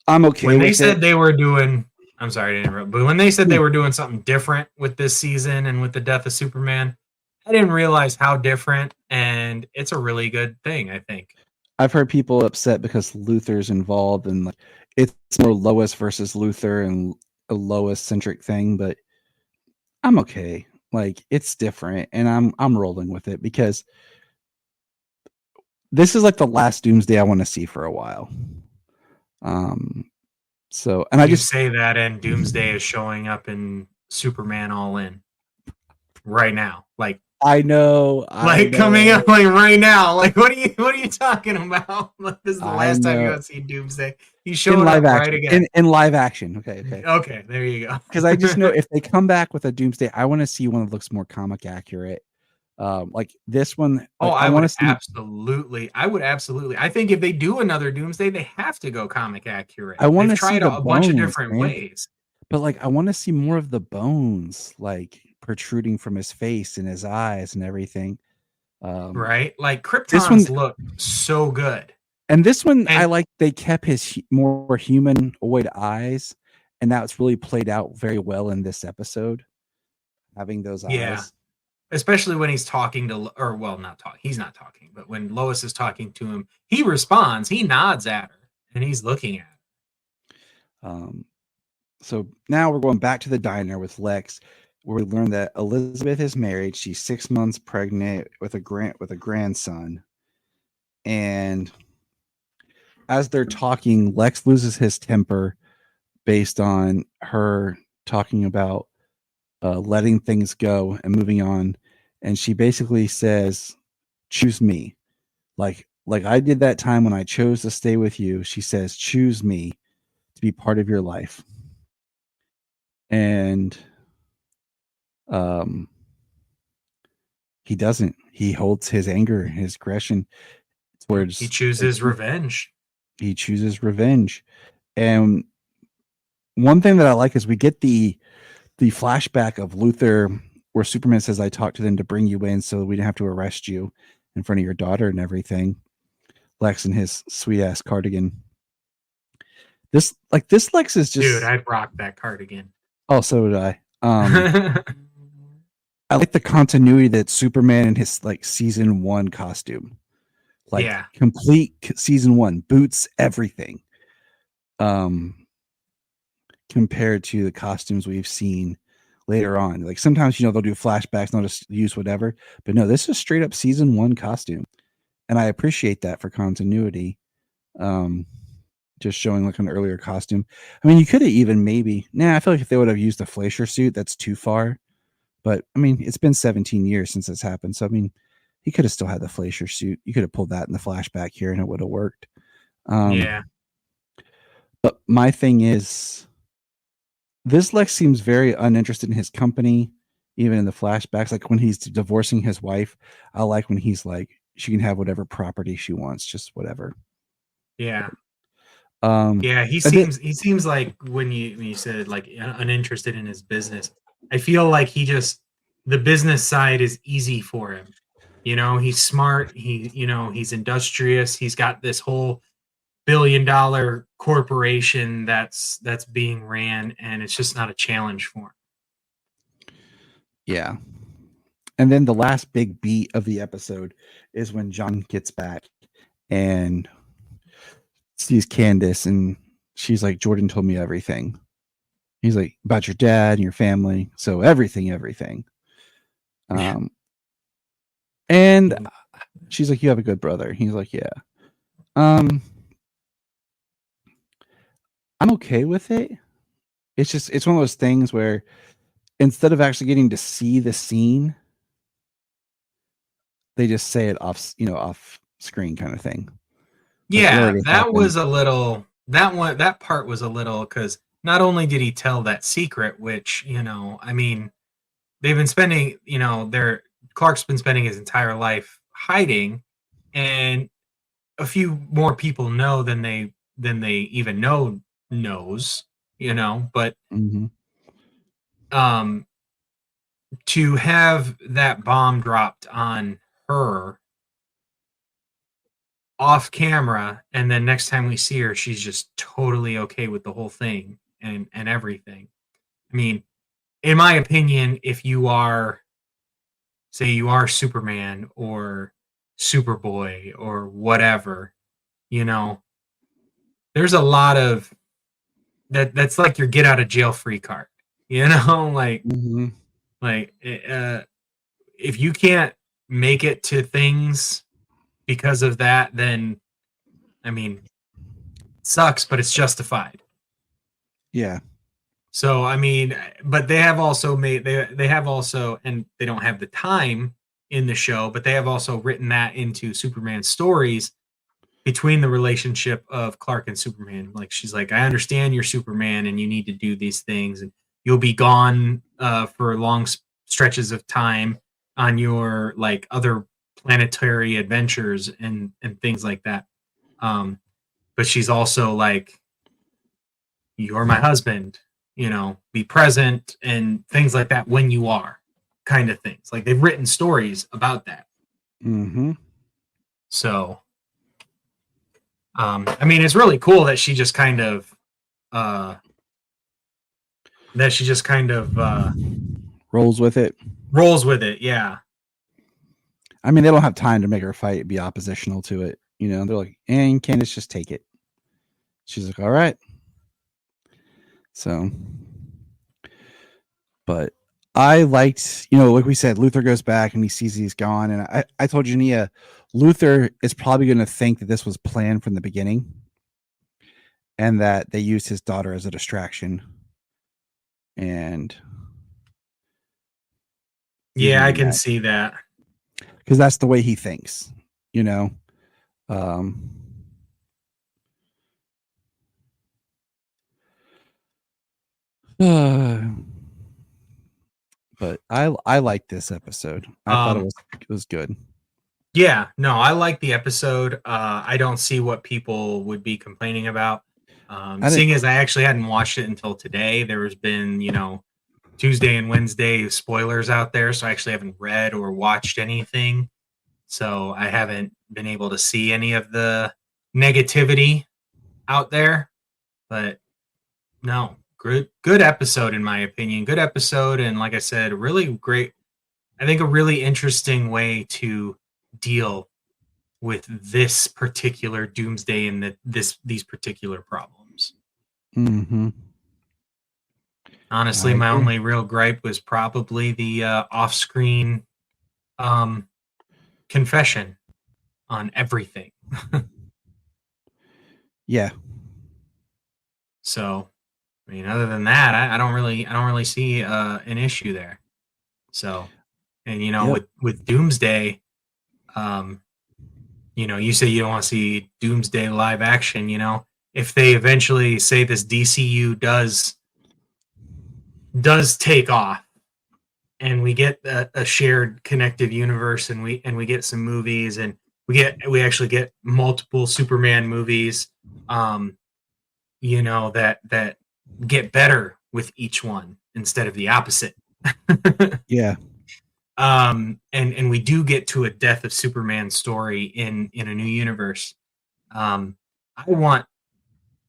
D: okay.
E: When they said they were doing, I'm sorry to interrupt, but when they said they were doing something different with this season and with the death of Superman, I didn't realize how different, and it's a really good thing, I think.
D: I've heard people upset because Luther's involved, and it's more Lois versus Luther and a Lois centric thing, but I'm okay. Like it's different, and I'm rolling with it because this is like the last Doomsday I want to see for a while. So, and I
E: You
D: just
E: say that, and Doomsday is showing up in Superman All In right now. Like
D: I know
E: coming up like right now. Like what are you talking about? Like, this is the
D: I
E: last time you
D: know.
E: want to see Doomsday. He's
D: in
E: showing
D: live
E: up right
D: action.
E: again.
D: In live action. Okay.
E: Okay, there you go.
D: Because I just know if they come back with a Doomsday, I want to see one that looks more comic accurate. Like this one,
E: Oh,
D: like I
E: I
D: want
E: would
D: to see.
E: absolutely. I think if they do another Doomsday, they have to go comic accurate.
D: I want
E: They've
D: to see
E: tried
D: the
E: a bunch of
D: bones,
E: different
D: man.
E: ways.
D: But like, I want to see more of the bones, like protruding from his face and his eyes and everything.
E: Right? Like
D: This one
E: Krypton's look so good.
D: and this one, I
E: And
D: like. They kept his more humanoid eyes, and that's really played out very well in this episode. Having those
E: yeah,
D: eyes.
E: especially when he's talking to, or well, not talking. He's not talking, but when Lois is talking to him, he responds. He nods at her, and he's looking at her.
D: So now we're going back to the diner with Lex, where we learn that Elizabeth is married. She's 6 months pregnant with a grandson, and as they're talking, Lex loses his temper based on her talking about letting things go and moving on, and she basically says, "Choose me." Like I did that time when I chose to stay with you. She says, "Choose me to be part of your life." And um he doesn't. He holds his anger, his aggression towards
E: He chooses revenge.
D: he chooses revenge. And one thing that I like is we get the flashback of Luther where Superman says, "I talked to them to bring you in so we didn't have to arrest you in front of your daughter and everything." Lex in his sweet ass cardigan. This Lex is just,
E: Dude, I'd rock that cardigan.
D: oh, so did I. I like the continuity that Superman in his like season 1 costume. Like
E: Yeah.
D: complete season 1, boots, everything. Compared to the costumes we've seen later on. Like sometimes, they'll do flashbacks, they'll just use whatever. But no, this is straight up season 1 costume. And I appreciate that for continuity. Just showing like an earlier costume. I mean, you could have even maybe, I feel like if they would have used the Fleischer suit, that's too far. But I mean, it's been 17 years since this happened. So I mean, he could have still had the Fleischer suit. You could have pulled that in the flashback here and it would have worked.
E: Yeah.
D: But my thing is, this Lex seems very uninterested in his company, even in the flashbacks. Like when he's divorcing his wife, I like when he's like, she can have whatever property she wants, just whatever.
E: Yeah.
D: Yeah,
E: he seems like when you said like uninterested in his business, I feel like the business side is easy for him. He's smart. He's industrious. He's got this whole billion-dollar corporation that's being ran, and it's just not a challenge for him.
D: Yeah. And then the last big beat of the episode is when John gets back and sees Candace, and she's like, "Jordan told me everything." He's like, "About your dad and your family." So everything. And she's like, "You have a good brother." He's like, "Yeah." I'm okay with it. It's one of those things where instead of actually getting to see the scene, they just say it off screen kind of thing.
E: Yeah, that was a little, that part was a little, because not only did he tell that secret, which, I mean, they've been spending, Clark's been spending his entire life hiding, and a few more people know than they even knows, but to have that bomb dropped on her off camera, and then next time we see her, she's just totally okay with the whole thing and everything. I mean, in my opinion, if you are, say you are Superman or Superboy or whatever, there's a lot of that's like your get out of jail free card. You know,
D: Mm-hmm.
E: if you can't make it to things because of that, then I mean, it sucks, but it's justified.
D: Yeah.
E: So I mean, but they have also made they have also, and they don't have the time in the show, but they have also written that into Superman stories between the relationship of Clark and Superman. Like, she's like, I understand you're Superman and you need to do these things, and you'll be gone for long stretches of time on your like other planetary adventures and things like that. But she's also like, you're my husband, be present and things like that when you are, kind of things. Like, they've written stories about that.
D: Mm-hmm.
E: So I mean, it's really cool that she just kind of
D: Rolls with it.
E: rolls with it. Yeah.
D: I mean, they don't have time to make her fight be oppositional to it. They're like, and Candace, just take it. She's like, all right. So, but I liked, like we said, Luther goes back and he sees he's gone. And I told you, Nia, Luther is probably going to think that this was planned from the beginning and that they used his daughter as a distraction. And
E: yeah, I can see that.
D: Because that's the way he thinks, but I liked this episode. I thought it was good.
E: Yeah, no, I like the episode. I don't see what people would be complaining about. Seeing as I actually hadn't watched it until today, there's been, Tuesday and Wednesday spoilers out there, so I actually haven't read or watched anything. So I haven't been able to see any of the negativity out there. But no, good episode in my opinion. Good episode, and like I said, really great. I think a really interesting way to deal with this particular doomsday and these particular problems.
D: Mm-hmm.
E: Honestly, my only real gripe was probably the off-screen confession on everything.
D: Yeah.
E: So, I mean, other than that, I don't really see an issue there. So, and
D: Yep.
E: with Doomsday, you say you don't want to see Doomsday live action. If they eventually say this DCU does take off, and we get a shared connective universe, and we get some movies, and we actually get multiple Superman movies, that get better with each one instead of the opposite.
D: Yeah.
E: And we do get to a death of Superman story in a new universe. I want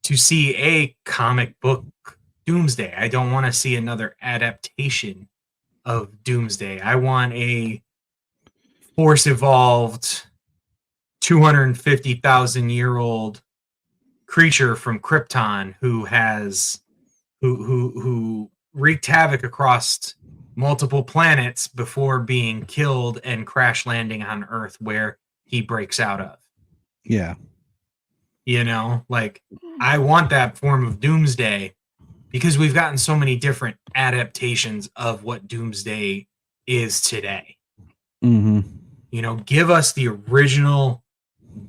E: to see a comic book Doomsday. I don't want to see another adaptation of Doomsday. I want a force evolved 250,000-year-old creature from Krypton who wreaked havoc across multiple planets before being killed and crash landing on Earth, where he breaks out of.
D: Yeah.
E: I want that form of Doomsday, because we've gotten so many different adaptations of what Doomsday is today.
D: Mm-hmm.
E: Give us the original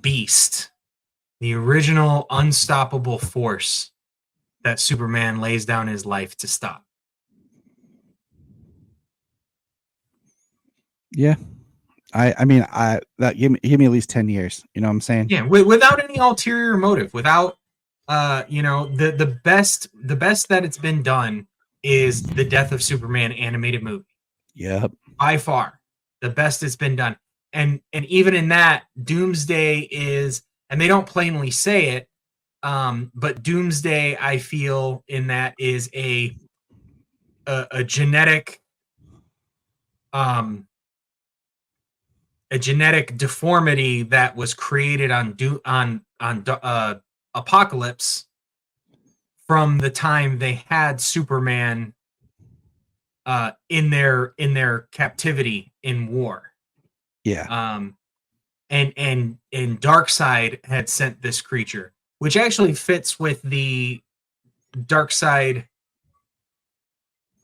E: beast, the original unstoppable force that Superman lays down his life to stop.
D: Yeah. I mean, that give me at least 10 years. You know what I'm saying?
E: Yeah, without any ulterior motive, without the best that it's been done is the Death of Superman animated movie.
D: Yep.
E: By far, the best it's been done. And even in that, Doomsday is, and they don't plainly say it, but Doomsday, I feel, in that is a genetic deformity that was created on Apocalypse from the time they had Superman in their captivity in war.
D: Yeah.
E: And Darkseid had sent this creature, which actually fits with the Darkseid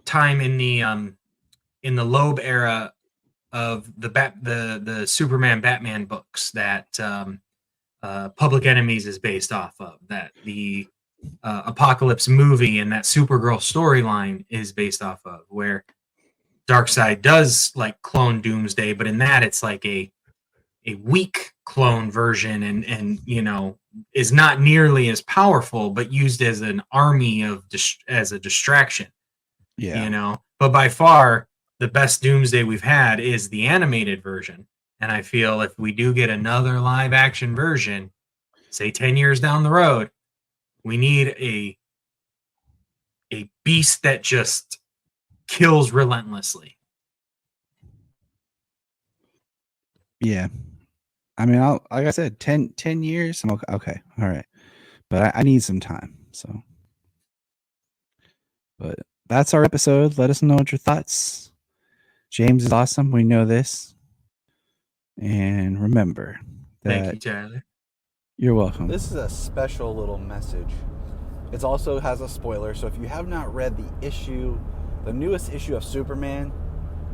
E: time in the Loeb era of the Superman Batman books that Public Enemies is based off of, that the Apocalypse movie and that Supergirl storyline is based off of, where Darkseid does like clone Doomsday, but in that it's like a weak clone version, and you know, is not nearly as powerful, but used as an army of as a distraction.
D: Yeah.
E: You know, but by far the best Doomsday we've had is the animated version, and I feel if we do get another live action version, say 10 years down the road, we need a beast that just kills relentlessly.
D: Yeah. I mean, like I said, 10 years. I'm okay. All right. But I need some time. So, but that's our episode. Let us know what your thoughts. James is awesome. We know this. And remember that.
E: Thank you, Tyler.
D: You're welcome.
F: This is a special little message. It also has a spoiler, so if you have not read the newest issue of Superman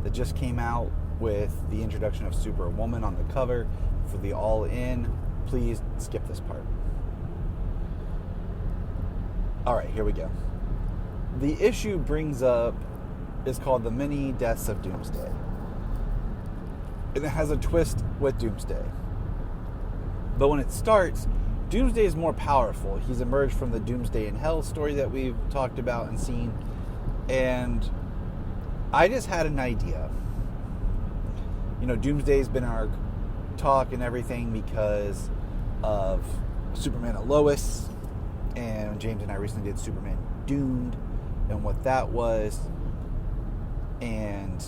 F: that just came out with the introduction of Superwoman on the cover for the all-in, please skip this part. All right, here we go. The issue is called The Many Deaths of Doomsday. And it has a twist with Doomsday. But when it starts, Doomsday is more powerful. He's emerged from the Doomsday in Hell story that we've talked about and seen. And I just had an idea. You know, Doomsday's been our talk and everything because of Superman and Lois. And James and I recently did Superman Doomed and what that was. And,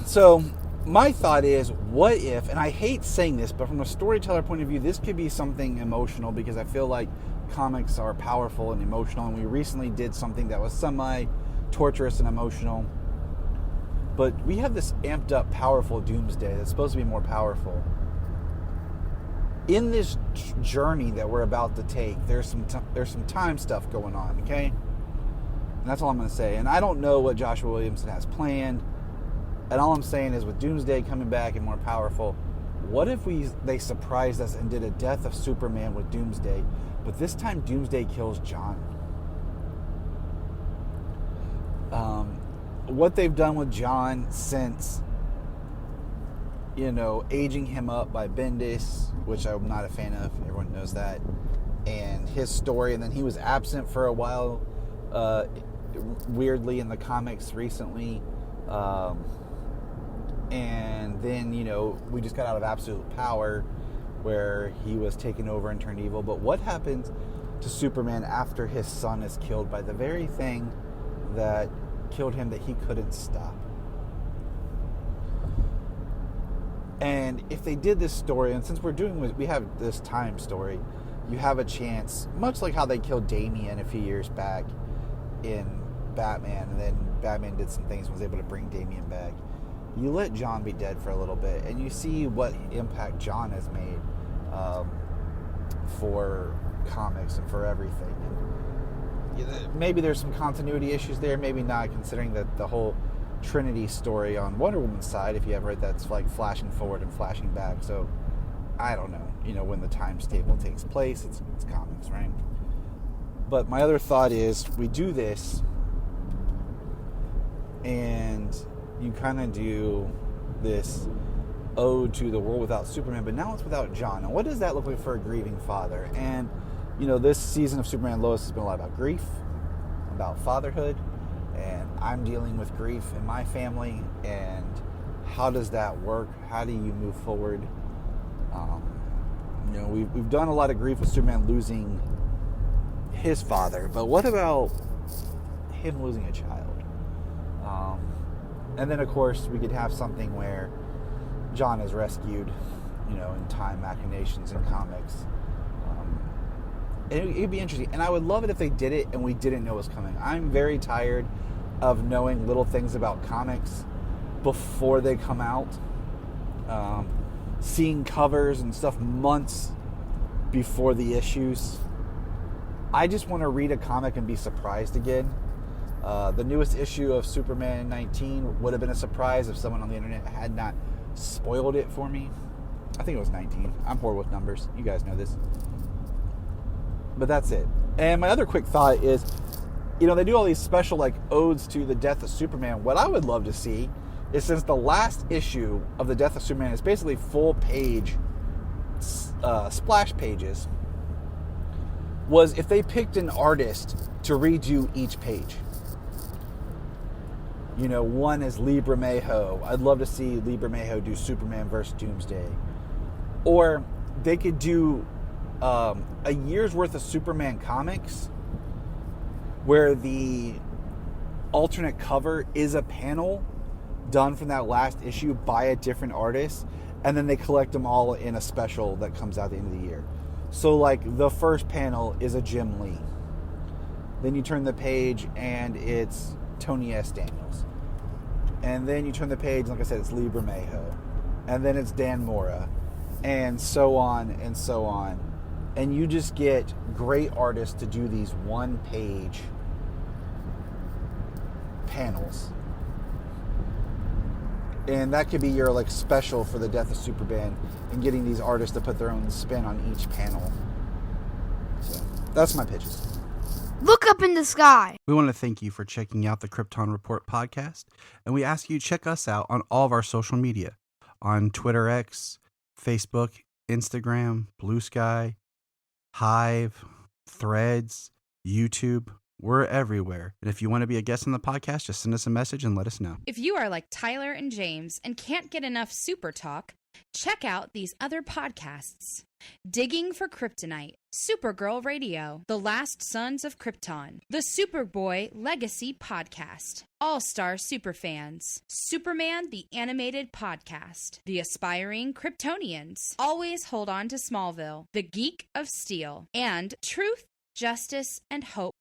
F: so my thought is, what if, and I hate saying this, but from a storyteller point of view, this could be something emotional, because I feel like comics are powerful and emotional, and we recently did something that was semi-torturous and emotional. But we have this amped up, powerful Doomsday that's supposed to be more powerful. In this journey that we're about to take, there's some time stuff going on, okay? And that's all I'm going to say. And I don't know what Joshua Williamson has planned. And all I'm saying is, with Doomsday coming back and more powerful, what if they surprised us and did a Death of Superman with Doomsday, but this time Doomsday kills John? What they've done with John since, aging him up by Bendis, which I'm not a fan of, everyone knows that, and his story, and then he was absent for a while, weirdly, in the comics recently, and then, we just got out of Absolute Power, where he was taken over and turned evil. But what happens to Superman after his son is killed by the very thing that killed him that he couldn't stop? And if they did this story, and since we have this time story, you have a chance, much like how they killed Damian a few years back in Batman, and then Batman did some things and was able to bring Damian back. You let John be dead for a little bit, and you see what impact John has made for comics and for everything. And maybe there's some continuity issues there, maybe not, considering that the whole Trinity story on Wonder Woman's side, if you ever read, that's like flashing forward and flashing back. So I don't know, when the times table takes place, it's comics, right? But my other thought is, we do this, and you kind of do this ode to the world without Superman, but now it's without John. And what does that look like for a grieving father? And, this season of Superman and Lois has been a lot about grief, about fatherhood, and I'm dealing with grief in my family, and how does that work? How do you move forward? We've done a lot of grief with Superman losing his father, but what about him losing a child? And then, of course, we could have something where John is rescued, in time machinations in comics. It'd be interesting. And I would love it if they did it and we didn't know it was coming. I'm very tired of knowing little things about comics before they come out. Seeing covers and stuff months before the issues. I just want to read a comic and be surprised again. The newest issue of Superman 19 would have been a surprise if someone on the internet had not spoiled it for me. I think it was 19. I'm poor with numbers. You guys know this. But that's it. And my other quick thought is, you know, they do all these special like odes to the death of Superman. What I would love to see is, since the last issue of the death of Superman is basically full page splash pages, was if they picked an artist to redo each page. You know, one is Lee Bermejo. I'd love to see Lee Bermejo do Superman versus Doomsday. Or they could do a year's worth of Superman comics where the alternate cover is a panel done from that last issue by a different artist, and then they collect them all in a special that comes out at the end of the year. So like the first panel is a Jim Lee. Then you turn the page and it's Tony S. Daniels. And then you turn the page, like I said, it's Lee Bermejo. And then it's Dan Mora. And so on and so on. And you just get great artists to do these one-page panels. And that could be your like special for the death of Superman, and getting these artists to put their own spin on each panel. So that's my pitches.
C: Look up in the sky.
D: We want to thank you for checking out the Krypton Report podcast, and we ask you to check us out on all of our social media, on Twitter X, Facebook, Instagram, Blue Sky, Hive, Threads, YouTube. We're everywhere. And if you want to be a guest on the podcast, just send us a message and let us know.
G: If you are like Tyler and James and can't get enough Super Talk, check out these other podcasts. Digging for Kryptonite, Supergirl Radio, The Last Sons of Krypton, The Superboy Legacy Podcast, All-Star Superfans, Superman the Animated Podcast, The Aspiring Kryptonians, Always Hold On to Smallville, The Geek of Steel, and Truth, Justice, and Hope